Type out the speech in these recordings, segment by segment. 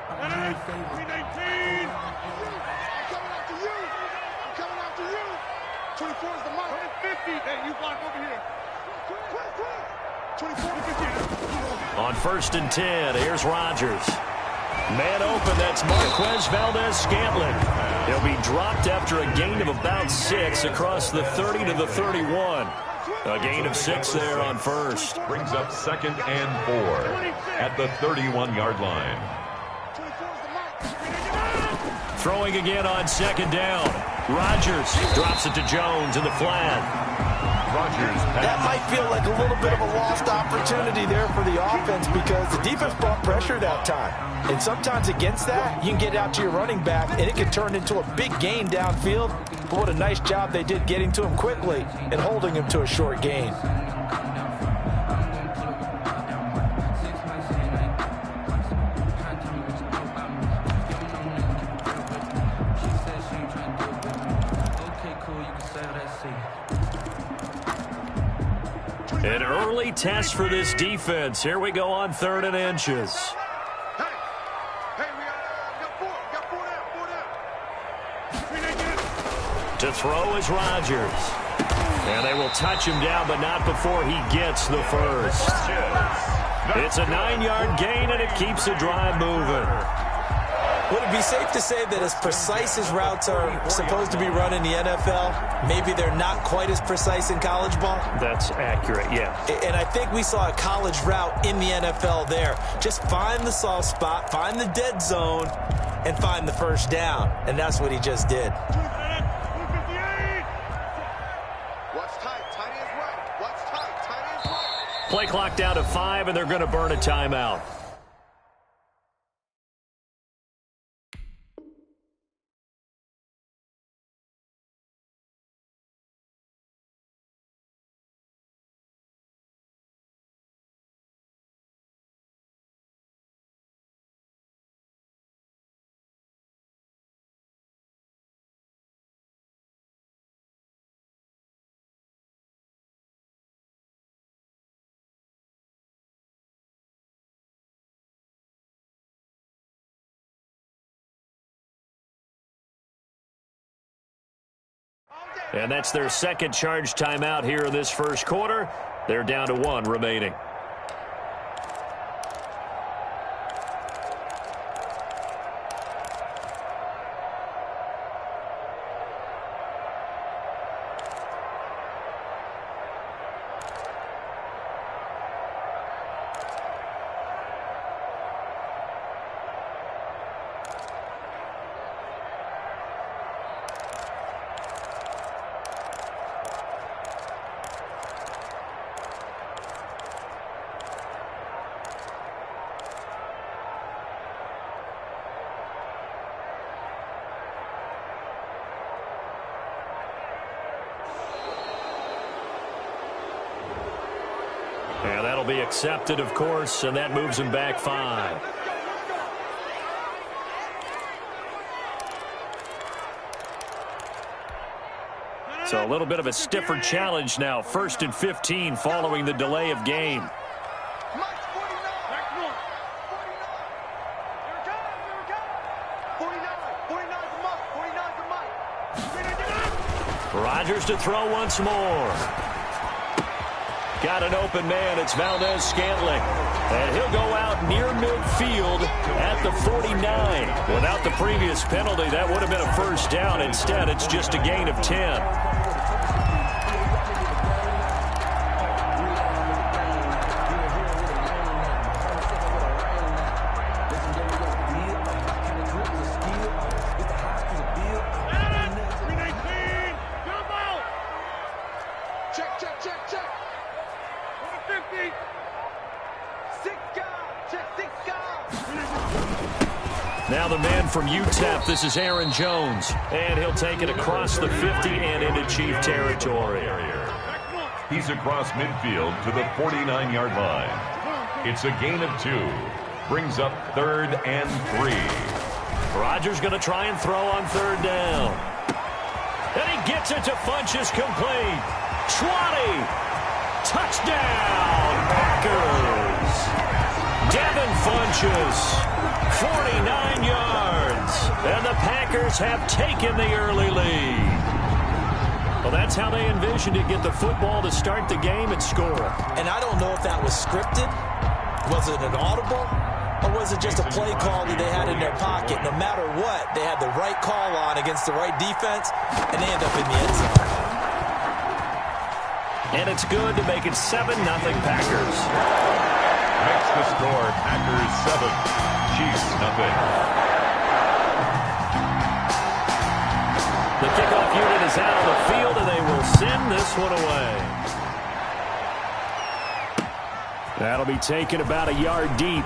I'm coming after you. I'm coming after you. 24 is the mark. 50. Hey, you block over here. 24. On 1st and 10, here's Rodgers. Man open, that's Marquez Valdez-Scantling. He'll be dropped after a gain of about 6 across the 30 to the 31. A gain of 6 there on 1st. Brings up 2nd and 4 at the 31-yard line. Throwing again on 2nd down. Rodgers drops it to Jones in the flat. Rodgers. That might feel like a little bit of a lost opportunity there for the offense because the defense brought pressure that time. And sometimes against that, you can get out to your running back, and it can turn into a big gain downfield. But what a nice job they did getting to him quickly and holding him to a short gain. An early test for this defense. Here we go on 3rd and inches. Hey, we got 4 down. To throw is Rodgers. And they will touch him down, but not before he gets the first. It's a 9-yard gain, and it keeps the drive moving. Would it be safe to say that as precise as routes are supposed to be run in the NFL, maybe they're not quite as precise in college ball? That's accurate, yeah. And I think we saw a college route in the NFL there. Just find the soft spot, find the dead zone, and find the first down. And that's what he just did. What's tight? Tight is right. What's tight? Tight is right. Play clock down to 5, and they're going to burn a timeout. And that's their second charge timeout here in this first quarter. They're down to 1 remaining. And that'll be accepted, of course, and that moves him back 5. So a little bit of a stiffer challenge now. 1st and 15 following the delay of game. Rodgers to throw once more. Got an open man. It's Valdez-Scantling. And he'll go out near midfield at the 49. Without the previous penalty, that would have been a first down. Instead, it's just a gain of 10. Now the man from UTEP, this is Aaron Jones. And he'll take it across the 50 and into Chief territory. He's across midfield to the 49-yard line. It's a gain of 2. Brings up 3rd and 3. Rodgers going to try and throw on 3rd down. And he gets it to Funchess complete. 20. Touchdown, Packers. Devin Funchess, 49 yards. And the Packers have taken the early lead. Well, that's how they envisioned it. Get the football to start the game and score. And I don't know if that was scripted. Was it an audible? Or was it just a play call that they had in their pocket? No matter what, they had the right call on against the right defense, and they end up in the end zone. And it's good to make it 7-0 Packers. Makes the score Packers 7, Chiefs 0. The kickoff unit is out on the field, and they will send this one away. That'll be taken about a yard deep.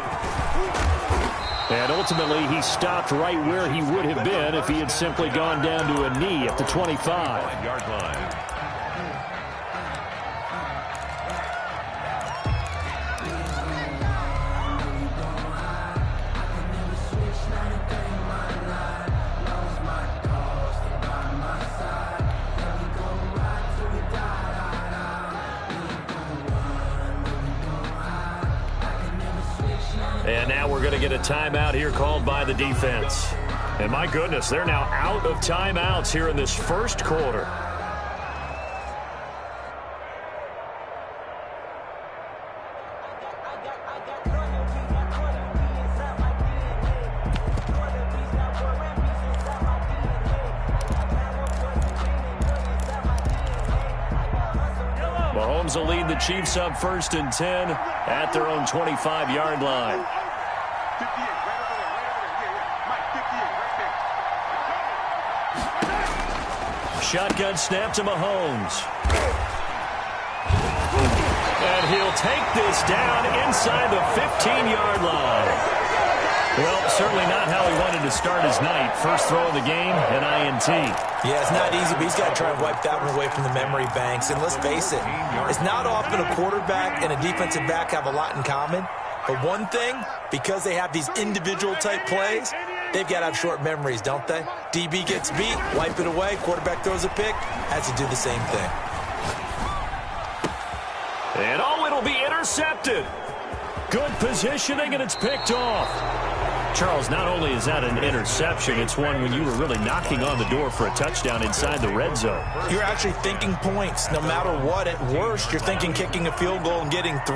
And ultimately, he stopped right where he would have been if he had simply gone down to a knee at the 25-yard line. And now we're going to get a timeout here called by the defense. And my goodness, they're now out of timeouts here in this first quarter. Mahomes will lead the Chiefs up 1st and 10 at their own 25-yard line. Shotgun snap to Mahomes. And he'll take this down inside the 15-yard line. Well, certainly not how he wanted to start his night. First throw of the game, an INT. Yeah, it's not easy, but he's got to try and wipe that one away from the memory banks. And let's face it, it's not often a quarterback and a defensive back have a lot in common. But one thing, because they have these individual type plays, they've got to have short memories, don't they? DB gets beat, wipe it away, quarterback throws a pick, has to do the same thing. And it'll be intercepted. Good positioning, and it's picked off. Charles, not only is that an interception, it's one when you were really knocking on the door for a touchdown inside the red zone. You're actually thinking points. No matter what, at worst, you're thinking kicking a field goal and getting 3.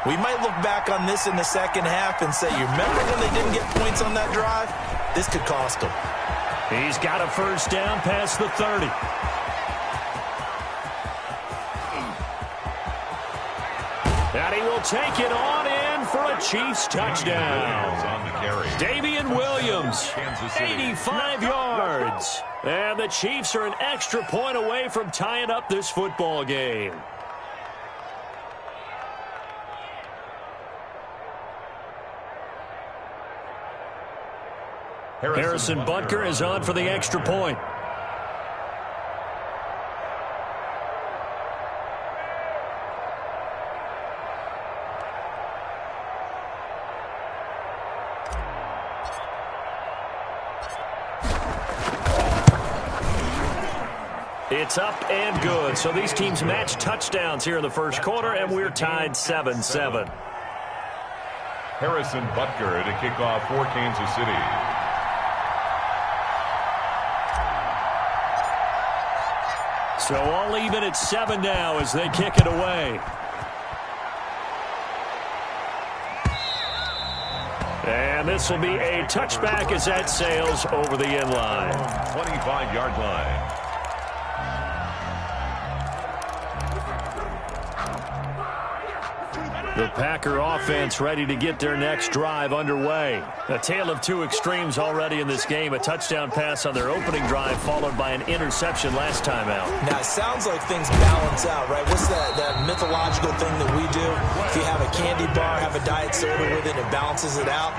We might look back on this in the second half and say, you remember when they didn't get points on that drive? This could cost them. He's got a first down past the 30. And he will take it on in for a Chiefs touchdown. Davian Williams, 85 yards. And the Chiefs are an extra point away from tying up this football game. Harrison Butker is on for the extra point. It's up and good. So these teams match touchdowns here in the first quarter, and we're tied 7-7. Harrison Butker to kick off for Kansas City. So all even at 7 now as they kick it away. And this will be a touchback as that sails over the end line. 25-yard line. The Packer offense ready to get their next drive underway. A tale of two extremes already in this game. A touchdown pass on their opening drive followed by an interception last time out. Now, it sounds like things balance out, right? What's that mythological thing that we do? If you have a candy bar, have a diet soda with it, it balances it out.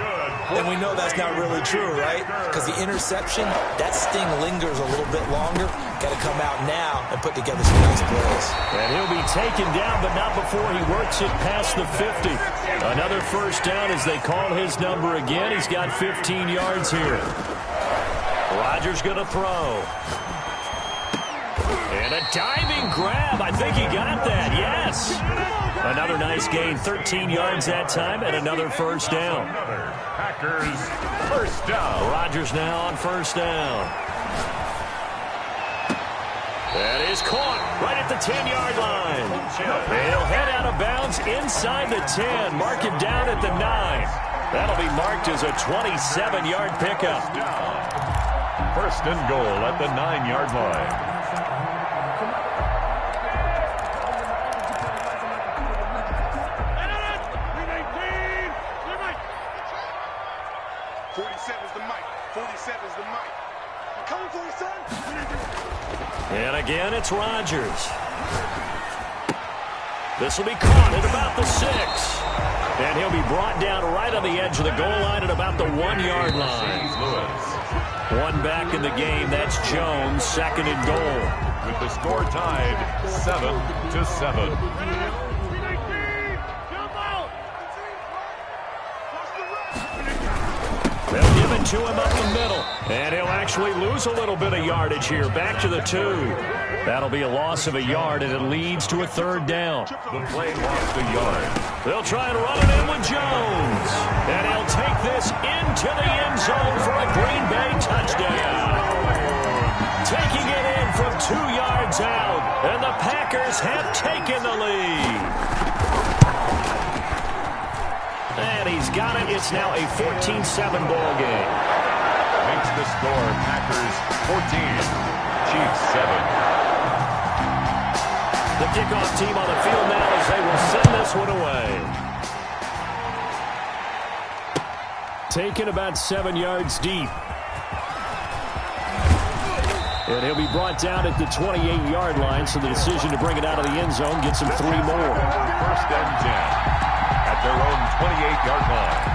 And we know that's not really true, right? Because the interception, that sting lingers a little bit longer. Got to come out now and put together some nice plays. And he'll be taken down, but not before he works it past the 50. Another first down as they call his number again. He's got 15 yards here. Rodgers going to throw. And And a diving grab. I think he got that. Yes. Another nice gain. 13 yards that time and another first down. Packers first down. Rodgers now on first down. That is caught right at the 10-yard line. He'll head out of bounds inside the 10. Mark him down at the 9. That'll be marked as a 27-yard pickup. First and goal at the 9-yard line. 47's the mic. 47's the mic. I'm coming for you, son. And again, it's Rodgers. This will be caught at about the 6. And he'll be brought down right on the edge of the goal line at about the 1-yard line. One back in the game. That's Jones, second and goal. With the score tied 7-7. They'll give it to him up the middle. And he'll actually lose a little bit of yardage here. Back to the 2. That'll be a loss of a yard, and it leads to a third down. The play lost a yard. They'll try and run it in with Jones. And he'll take this into the end zone for a Green Bay touchdown. Taking it in from 2 yards out. And the Packers have taken the lead. And he's got it. It's now a 14-7 ball game. Makes the score Packers 14, Chiefs 7. The kickoff team on the field now as they will send this one away. Taken about 7 yards deep. And he'll be brought down at the 28-yard line, so the decision to bring it out of the end zone gets him 3 more. First and 10. At their own 28-yard line.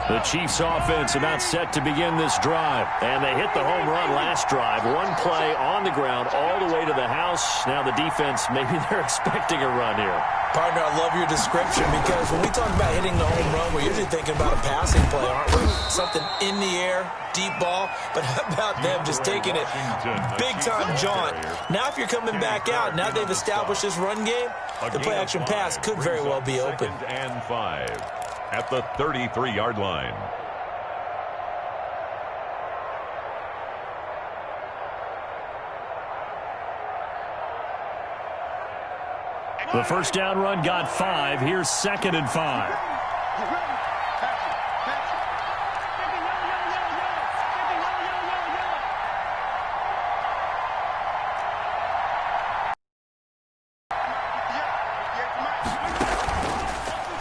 The Chiefs offense about set to begin this drive. And they hit the home run last drive. One play on the ground all the way to the house. Now the defense, maybe they're expecting a run here. Partner, I love your description because when we talk about hitting the home run, we're usually thinking about a passing play, aren't we? Something in the air, deep ball. But how about them just taking it big-time jaunt? Now if you're coming back out, now they've established this run game, the play-action pass could very well be open. Second and 5 at the 33-yard line. The first down run got 5. Here's second and 5.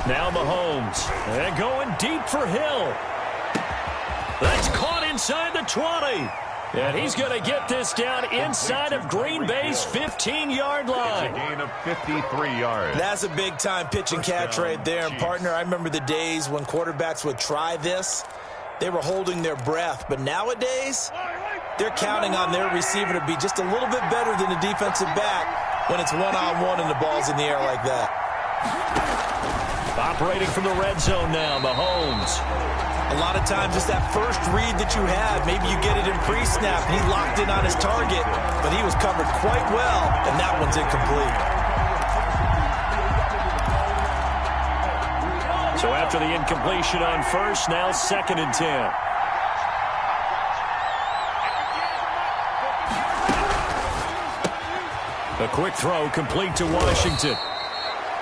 Now Mahomes. And going deep for Hill. That's caught inside the 20. And he's going to get this down inside of Green Bay's 15-yard line. It's a gain of 53 yards. That's a big-time pitch and catch right there. And, partner, I remember the days when quarterbacks would try this. They were holding their breath. But nowadays, they're counting on their receiver to be just a little bit better than the defensive back when it's one-on-one and the ball's in the air like that. Operating from the red zone now, Mahomes. A lot of times it's that first read that you have. Maybe you get it in pre-snap, and he locked in on his target, but he was covered quite well, and that one's incomplete. So after the incompletion on first, now second and 10. A quick throw complete to Washington.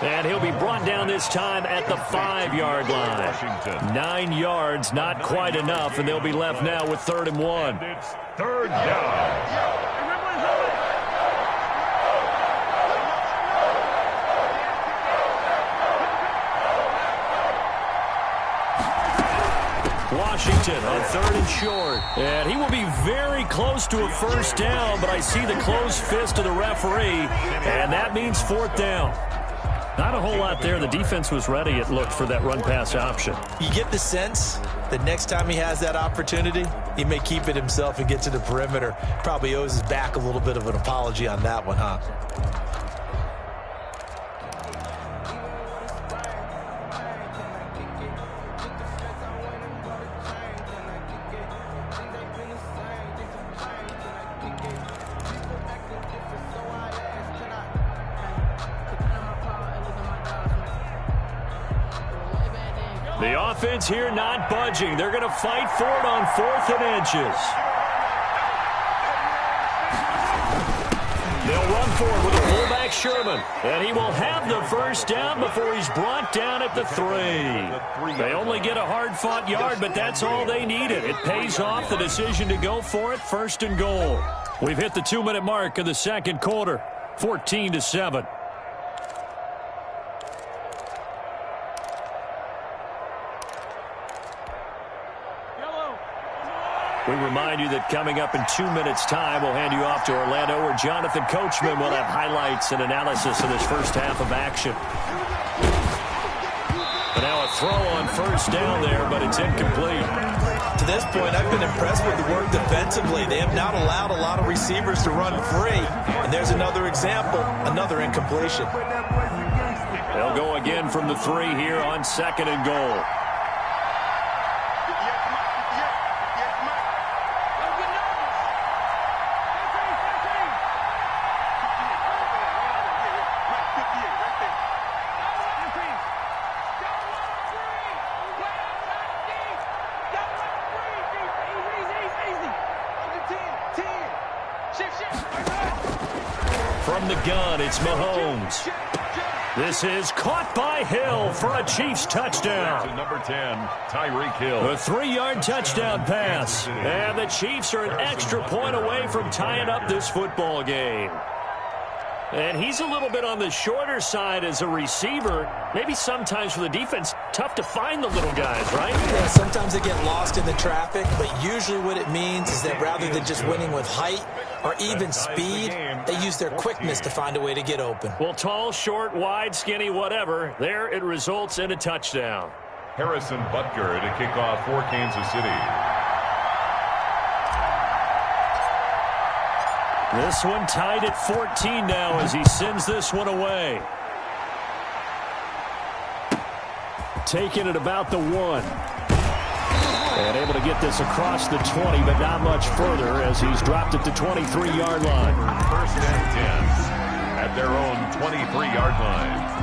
And he'll be brought down this time at the 5-yard line. 9 yards, not quite enough, and they'll be left now with 3rd and 1. And it's third down. Washington on 3rd and short. And he will be very close to a first down, but I see the closed fist of the referee, and that means 4th down. Not a whole lot there. The defense was ready, it looked, for that run-pass option. You get the sense that next time he has that opportunity, he may keep it himself and get to the perimeter. Probably owes his back a little bit of an apology on that one, huh? The offense here not budging. They're going to fight for it on 4th and inches. They'll run for it with a fullback Sherman. And he will have the first down before he's brought down at the 3. They only get a hard-fought yard, but that's all they needed. It pays off the decision to go for it, 1st and goal. We've hit the 2-minute mark of the second quarter, 14-7. We remind you that coming up in 2 minutes' time, we'll hand you off to Orlando, where Jonathan Coachman will have highlights and analysis of this first half of action. But now a throw on 1st down there, but it's incomplete. To this point, I've been impressed with the work defensively. They have not allowed a lot of receivers to run free. And there's another example, another incompletion. They'll go again from the 3 here on 2nd and goal. From the gun, it's Mahomes. This is caught by Hill for a Chiefs touchdown. To number 10, Tyreek Hill. A 3-yard touchdown pass. And the Chiefs are an extra point away from tying up this football game. And he's a little bit on the shorter side as a receiver. Maybe sometimes for the defense, tough to find the little guys, right? Yeah, sometimes they get lost in the traffic, but usually what it means is that rather than just winning with height or even speed, they use their quickness to find a way to get open. Well, tall, short, wide, skinny, whatever, there it results in a touchdown. Harrison Butker to kick off for Kansas City. This one tied at 14 now as he sends this one away. Taking it about the 1. And able to get this across the 20, but not much further as he's dropped it to 23-yard line. 1st and 10 at their own 23-yard line.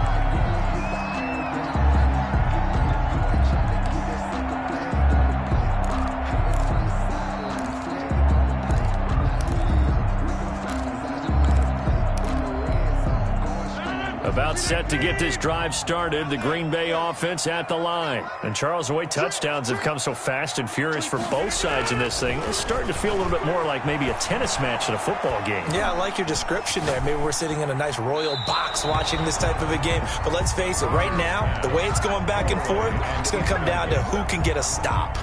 About set to get this drive started, the Green Bay offense at the line. And Charles, the way touchdowns have come so fast and furious for both sides in this thing, it's starting to feel a little bit more like maybe a tennis match in a football game. Yeah, I like your description there. Maybe we're sitting in a nice royal box watching this type of a game. But let's face it, right now, the way it's going back and forth, it's going to come down to who can get a stop.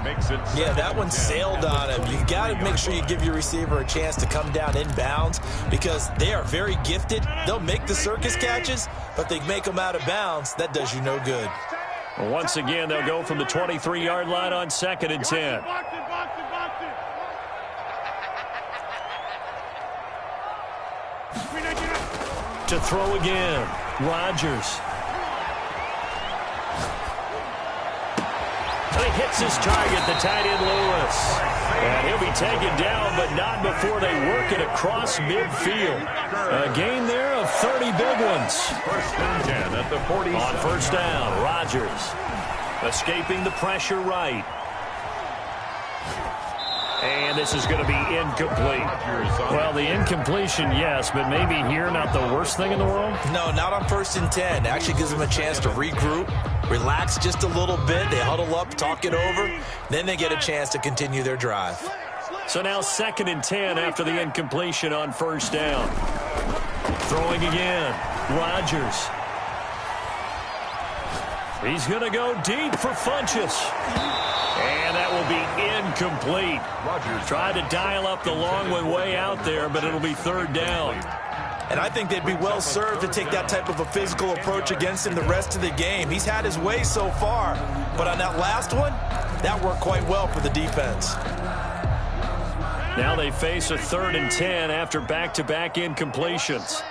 Yeah, that one sailed on him. You've got to make sure you give your receiver a chance to come down inbounds because they are very gifted. They'll make the circus catches, but they make them out of bounds. That does you no good. Well, once again, they'll go from the 23-yard line on 2nd and 10. To throw again, Rodgers. He hits his target, the tight end Lewis. And he'll be taken down, but not before they work it across midfield. A gain there of 30 big ones. 1st and 10 at the 40. On 1st down, Rodgers escaping the pressure right. And this is going to be incomplete. Well, the incompletion, yes, but maybe here not the worst thing in the world? No, not on 1st and 10. It actually gives them a chance to regroup, relax just a little bit. They huddle up, talk it over. Then they get a chance to continue their drive. So now 2nd and 10 after the incompletion on 1st down. Throwing again, Rodgers. He's going to go deep for Funchess. And that will be incomplete. Rodgers tried to dial up the long way out there, but it'll be 3rd down. And I think they'd be well served to take that type of a physical approach against him the rest of the game. He's had his way so far, but on that last one, that worked quite well for the defense. Now they face a 3rd and 10 after back-to-back incompletions.